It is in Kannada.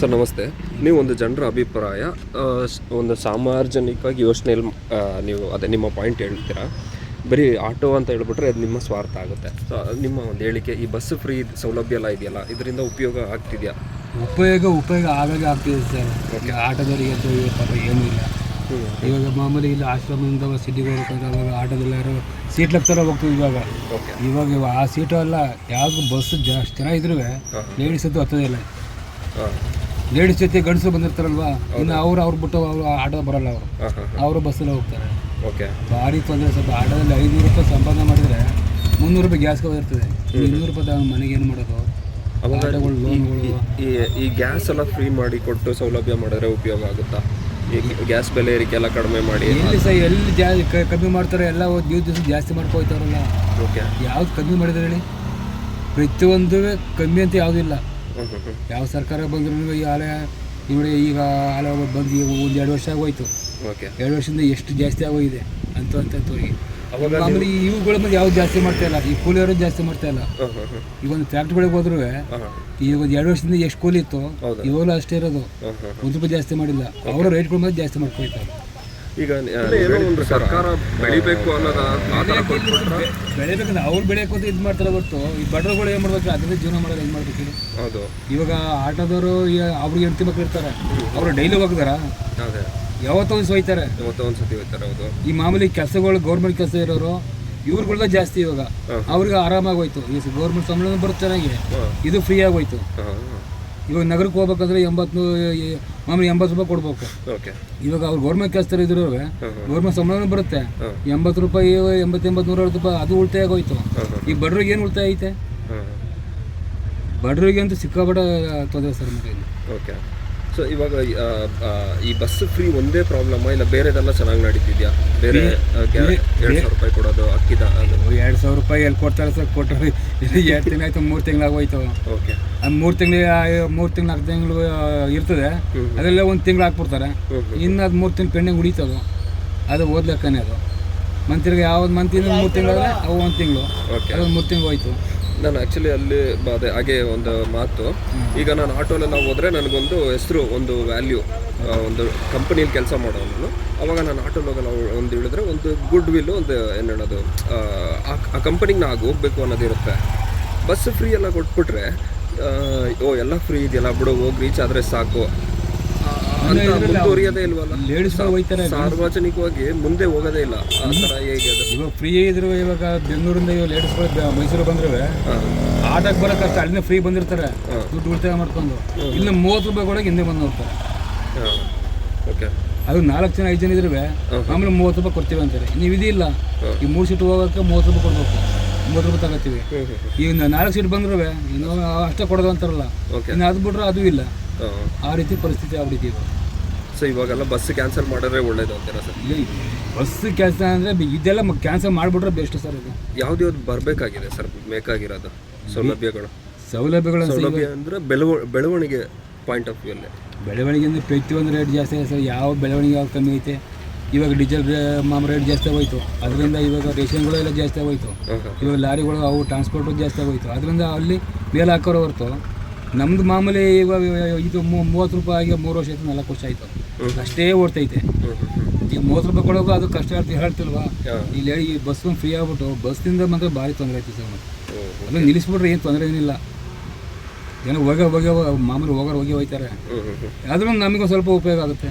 ಸರ್ ನಮಸ್ತೆ. ನೀವು ಒಂದು ಜನರ ಅಭಿಪ್ರಾಯ, ಒಂದು ಸಾರ್ವಜನಿಕವಾಗಿ ಯೋಚನೆಯಲ್ಲಿ ನೀವು ಅದೇ ನಿಮ್ಮ ಪಾಯಿಂಟ್ ಹೇಳ್ತೀರಾ. ಬರೀ ಆಟೋ ಅಂತ ಹೇಳ್ಬಿಟ್ರೆ ಅದು ನಿಮ್ಮ ಸ್ವಾರ್ಥ ಆಗುತ್ತೆ. ಸೊ ನಿಮ್ಮ ಒಂದು ಹೇಳಿಕೆ, ಈ ಬಸ್ ಫ್ರೀ ಸೌಲಭ್ಯ ಎಲ್ಲ ಇದೆಯಲ್ಲ, ಇದರಿಂದ ಉಪಯೋಗ ಆಗ್ತಿದೆಯಾ? ಉಪಯೋಗ ಆಗಾಗ ಆಗ್ತಿದೆ ಸರ್. ಓಕೆ, ಆಟೋದವರಿಗೆ ಪಾಪ ಏನೂ ಇಲ್ಲ. ಇವಾಗ ಮಾಮೂಲಿ ಇಲ್ಲ ಆಶ್ರಮದಿಂದ ಸಿಟಿಗೆ ಹೋಗ್ಬೇಕಂದ್ರೆ ಅವಾಗ ಆಟೋದಲ್ಲಿ ಯಾರು ಸೀಟ್ ಲಗ್ತಾರ ಹೋಗ್ತೀವಿ. ಇವಾಗ ಆ ಸೀಟು ಅಲ್ಲ, ಯಾವುದು ಬಸ್ ಜಾಸ್ತಿ ಚೆನ್ನಾಗಿದ್ರು ಲೇಡೀಸ್ ಅಂತೂ ಹತ್ತೋದೇ ಇಲ್ಲ. ಲೇಡೀಸ್ ಜೊತೆ ಗಂಡಸು ಬಂದಿರ್ತಾರಲ್ವಾ, ಇನ್ನು ಅವ್ರು ಬಿಟ್ಟು ಅವರು ಆಟೋ ಬರಲ್ಲ, ಅವರು ಬಸ್ಸಲ್ಲಿ ಹೋಗ್ತಾರೆ. ಭಾರಿ ತೊಂದರೆ. ಸ್ವಲ್ಪ ಆಟೋದಲ್ಲಿ 500 ರೂಪಾಯಿ ಸಂಪಾದನೆ ಮಾಡಿದರೆ 300 ರೂಪಾಯಿ ಗ್ಯಾಸ್ಗೆ ಹೋಗಿರ್ತದೆ. 200 ರೂಪಾಯಿ ಮನೆಗೆ ಏನು ಮಾಡೋದು? ಆಟೋಗಳು, ಲೋನ್ಗಳು. ಈ ಗ್ಯಾಸ್ ಎಲ್ಲ ಫ್ರೀ ಮಾಡಿ ಕೊಟ್ಟು ಸೌಲಭ್ಯ ಮಾಡಿದ್ರೆ ಉಪಯೋಗ ಆಗುತ್ತಾ? ಈ ಗ್ಯಾಸ್ ಬೆಲೆ ಏರಿಕೆ ಎಲ್ಲ ಕಡಿಮೆ ಮಾಡಿ ಎಲ್ಲಿ ಸಹ ಎಲ್ಲಿ ಕಮ್ಮಿ ಮಾಡ್ತಾರೆ, ಎಲ್ಲ ದಿವಸ ಜಾಸ್ತಿ ಮಾಡ್ಕೊಯ್ತಾರಲ್ಲ. ಯಾವ್ದು ಕಮ್ಮಿ ಮಾಡಿದ್ರೆ ಹೇಳಿ? ಪ್ರತಿಯೊಂದು ಕಮ್ಮಿ ಅಂತ ಯಾವುದಿಲ್ಲ. ಯಾವ ಸರ್ಕಾರ ಬಂದ್ರು ಈ ಆಲೆ ಈಗ ಆಲೆ ಬಂದು ಒಂದು 2 ವರ್ಷ ಆಗೋಯ್ತು. 2 ವರ್ಷದಿಂದ ಎಷ್ಟು ಜಾಸ್ತಿ ಆಗೋಗಿದೆ ಅಂತ ತೋರಿ. ಆಮೇಲೆ ಇವುಗಳ ಮೇಲೆ ಯಾವ್ದು ಜಾಸ್ತಿ ಮಾಡ್ತಾ ಇಲ್ಲ. ಈ ಕೂಲಿಯವರು ಜಾಸ್ತಿ ಮಾಡ್ತಾ ಇಲ್ಲ. ಈಗ ಒಂದು ಫ್ಯಾಕ್ಟ್ರಿಗಳಿಗೆ ಹೋದ್ರು ಈಗ ಒಂದು 2 ವರ್ಷದಿಂದ ಎಷ್ಟು ಕೂಲಿ ಇತ್ತು, ಇವಾಗಲೂ ಅಷ್ಟೇ ಇರೋದು. 1 ರೂಪಾಯಿ ಜಾಸ್ತಿ ಮಾಡಿಲ್ಲ. ಅವರ ರೇಟ್ಗಳ ಮೇಲೆ ಜಾಸ್ತಿ ಮಾಡ್ಕೊಳ್ತಾರೆ. ಈಗ ಸರ್ಕಾರ ಬೆಳಿಬೇಕು ಅನ್ನೋದು ಬೆಳಿಬೇಕಂದ್ರೆ ಅವ್ರು ಬೆಳೆಯೋಕೆ ಇದು ಮಾಡ್ತಾರೆ. ಹೊರತು ಈ ಬಡವರುಗಳು ಏನು ಮಾಡ್ಬೇಕು? ಅದರಿಂದ ಜೀವನ ಮಾಡೋದು ಏನು ಮಾಡ್ಬೇಕು? ಹೌದು. ಇವಾಗ ಆಟೋದವರು ಅವ್ರಿಗೆ ಹೆಂಡತಿ ಮಕ್ಕಳು ಇರ್ತಾರೆ, ಅವರು ಡೈಲಿ ಹೋಗ್ತಾರ, ಯಾವತ್ತೋ ಒಂದು ಹೋಯ್ತಾರೆ. ಹೌದು. ಈ ಮಾಮೂಲಿ ಕೆಲಸಗಳು ಗೌರ್ಮೆಂಟ್ ಕೆಲಸ ಇರೋರು ಇವ್ರುಗಳ್ದ ಜಾಸ್ತಿ. ಇವಾಗ ಅವ್ರಿಗೆ ಆರಾಮಾಗಿ ಹೋಯ್ತು. ಈ ಗೌರ್ಮೆಂಟ್ ಸಂಬಳ ಬರುತ್ತೆ ಚೆನ್ನಾಗಿ, ಇದು ಫ್ರೀ ಆಗೋಯ್ತು. ಇವಾಗ ನಗರಕ್ಕೆ ಹೋಗ್ಬೇಕಂದ್ರೆ 80 ರೂಪಾಯಿ ಕೊಡ್ಬೇಕು. ಇವಾಗ ಅವ್ರು ಗೌರ್ಮೆಂಟ್ ಕೆಲಸ ಇದ್ರು ಗೌರ್ಮೆಂಟ್ ಸಂಬಳ ಬರುತ್ತೆ. 80 ರೂಪಾಯಿ 80-100 ರೂಪಾಯಿ ಅದು ಉಳಿತಾಯ ಆಗೋಯ್ತು. ಈಗ ಬಡವ್ರಿಗೆ ಏನು ಉಳಿತಾಯ ಐತೆ? ಬಡವರಿಗೆ ಅಂತೂ ಸಿಕ್ಕಾಪಟ್ಟೆ ತೊಂದರೆ ಸರ್. ಓಕೆ. ಸೊ ಇವಾಗ ಈ ಬಸ್ ಫ್ರೀ ಒಂದೇ ಪ್ರಾಬ್ಲಮ್ ಇಲ್ಲ ಬೇರೆದೆಲ್ಲ ಚೆನ್ನಾಗಿ ನಡೀತಿದ್ಯಾ? ಬೇರೆ 2,000 ರೂಪಾಯಿ ಕೊಡೋದು, ಅಕ್ಕಿದ 2,000 ರೂಪಾಯಿ ಎಲ್ಲಿ ಕೊಡ್ತಾರೆ ಸರ್? ಕೊಟ್ಟರೆ 2 ತಿಂಗಳಾಯ್ತು, 3 ತಿಂಗಳಾಗೋಯ್ತು. ಓಕೆ. 3 ತಿಂಗಳು 4 ತಿಂಗಳು ಇರ್ತದೆ. ಅದೆಲ್ಲ 1 ತಿಂಗಳು ಹಾಕ್ಬಿಡ್ತಾರೆ. ಇನ್ನು ಅದು 3 ತಿಂಗಳು ಪೆಂಡಿಂಗ್ ಉಳಿತದು. ಅದು ಓದ್ಲೆಕ್ಕನೇ ಅದು. ಮಂತ್ರಿಗೆ ಯಾವ್ದು ಮಂತಿಂದ 3 ತಿಂಗಳಾದರೆ ಅವು 1 ತಿಂಗಳು, ಅದು 3 ತಿಂಗಳು ಹೋಯ್ತು. ನಾನು ಆ್ಯಕ್ಚುಲಿ ಅಲ್ಲಿ ಅದೇ ಹಾಗೆ ಒಂದು ಮಾತು, ಈಗ ನಾನು ಆಟೋಲೆಲ್ಲ ಹೋದರೆ ನನಗೊಂದು ಹೆಸರು, ಒಂದು ವ್ಯಾಲ್ಯೂ, ಒಂದು ಕಂಪನಿಯಲ್ಲಿ ಕೆಲಸ ಮಾಡೋನು. ಅವಾಗ ನಾನು ಆಟೋಲ್ ಹೋಗಲ್ಲ ಒಂದು ಹೇಳಿದ್ರೆ ಒಂದು ಗುಡ್ ವಿಲ್ಲು, ಒಂದು ಏನು ಹೇಳೋದು, ಆ ಕಂಪನಿಗೆ ನಾವು ಹೋಗಬೇಕು ಅನ್ನೋದಿರುತ್ತೆ. ಬಸ್ ಫ್ರೀ ಎಲ್ಲ ಕೊಟ್ಬಿಟ್ರೆ ಎಲ್ಲ ಫ್ರೀ ಇದೆಯಲ್ಲ ಬಿಡು, ಹೋಗಿ ರೀಚ್ ಆದರೆ ಸಾಕು ಅಂತ ಮುಂದುವರಿಯೋದೇ ಇಲ್ವಲ್ಲ. ಲೇಡೀಸ್ ಹೋಗ್ತಾರೆ, ಸಾರ್ವಜನಿಕವಾಗಿ ಮುಂದೆ ಹೋಗೋದೇ ಇಲ್ಲ. ಆ ಥರ ಹೇಗೆ ಅದು? ಇವಾಗ ಫ್ರೀ ಇದ್ರು. ಇವಾಗ ಬೆಂಗಳೂರಿಂದ ಇವಾಗ ಲೇಡೀಸ್ಗಳು ಮೈಸೂರು ಬಂದ್ರೆ ಆಟೋಕ್ಕೆ ಬರೋಕ್ಕಷ್ಟ ಅಲ್ಲಿಂದ ಫ್ರೀ ಬಂದಿರ್ತಾರೆ, ದುಡ್ಡು ಉಳಿತಾಯ ಮಾಡ್ಕೊಂಡು. ಇಲ್ಲ 30 ರೂಪಾಯಿ ಕೊಡೋಕೆ ಹಿಂದೆ ಬಂದು ಹೋಗ್ತಾರೆ. ಓಕೆ. ಅದು 4 ಜನ 5 ಜನ ಇದ್ರೆ ಆಮೇಲೆ 30 ರೂಪಾಯಿ ಕೊಡ್ತೀವಿ ಅಂತಾರೆ. ನೀವು ಇದಿಲ್ಲ, ಈ 3 ಸೀಟ್ ಹೋಗೋಕ್ಕೆ 30 ರೂಪಾಯಿ ಕೊಡ್ಬೇಕು, 30 ರೂಪಾಯಿ ತಗೋತೀವಿ. ಈಗ 4 ಸೀಟ್ ಬಂದ್ರೂ ಇನ್ನು ಅಷ್ಟೇ ಕೊಡೋದು ಅಂತಾರಲ್ಲ. ಇನ್ನು ಅದು ಬಿಟ್ರೆ ಅದು ಇಲ್ಲ. ಆ ರೀತಿ ಪರಿಸ್ಥಿತಿ ಆಗ್ಬಿಟ್ಟಿದೆ. ಸೊ ಇವಾಗೆಲ್ಲ ಬಸ್ ಕ್ಯಾನ್ಸಲ್ ಮಾಡಿದ್ರೆ ಒಳ್ಳೇದು ಅಂತೀರಾ ಸರ್? ಬಸ್ ಕ್ಯಾನ್ಸಲ್ ಅಂದರೆ ಇದೆಲ್ಲ ಕ್ಯಾನ್ಸಲ್ ಮಾಡಿಬಿಟ್ರೆ ಬೆಸ್ಟ್ ಸರ್. ಇದು ಯಾವ್ದು ಬರಬೇಕಾಗಿದೆ ಸರ್ ಬೇಕಾಗಿರೋದು ಸೌಲಭ್ಯ ಅಂದರೆ ಬೆಳವಣಿಗೆ ಪಾಯಿಂಟ್ ಆಫ್ ವ್ಯೂ ಅಲ್ಲಿ. ಬೆಳವಣಿಗೆ ಅಂದರೆ ಪ್ರತಿಯೊಂದು ರೇಟ್ ಜಾಸ್ತಿ ಇದೆ ಸರ್. ಯಾವ ಬೆಳವಣಿಗೆ ಯಾವ ಕಮ್ಮಿ ಐತೆ? ಇವಾಗ ಡೀಸೆಲ್ ರೇಟ್ ಜಾಸ್ತಿ ಆಗೋಯ್ತು. ಅದರಿಂದ ಇವಾಗ ರೇಷನ್ಗಳು ಎಲ್ಲ ಜಾಸ್ತಿ ಆಗೋಯ್ತು. ಇವಾಗ ಲಾರಿಗಳು ಅವು ಟ್ರಾನ್ಸ್ಪೋರ್ಟು ಜಾಸ್ತಿ ಆಗೋಯ್ತು. ಅದರಿಂದ ಅಲ್ಲಿ ಮೇಲೆ ಹಾಕೋರು ಹೊರತು ನಮ್ದು ಮಾಮೂಲಿ ಇವಾಗ ಇದು 30 ರೂಪಾಯಿಗೆ 3 ವರ್ಷ ಆಯ್ತು, 4 ವರ್ಷ ಆಯಿತು, ಅಷ್ಟೇ ಓಡ್ತೈತೆ. ಈಗ 30 ರೂಪಾಯಿ ಕೊಡೋಕು ಅದು ಕಷ್ಟ ಹೇಳ್ತಿಲ್ವಾ? ಇಲ್ಲಿ ಈ ಬಸ್ ಫ್ರೀ ಆಗ್ಬಿಟ್ಟು ಬಸ್ನಿಂದ ಮಾತ್ರ ಭಾರಿ ತೊಂದರೆ ಐತಿ ಸರ್. ಅದನ್ನು ನಿಲ್ಲಿಸ್ಬಿಟ್ರೆ ಏನು ತೊಂದರೆ ಏನಿಲ್ಲ. ಏನೋ ಹೋಗಿ ಮಾಮೂಲಿ ಹೋಗೋರು ಹೋಗ್ತಾರೆ. ಅದರಿಂದ ನಮಗೂ ಸ್ವಲ್ಪ ಉಪಯೋಗ ಆಗುತ್ತೆ.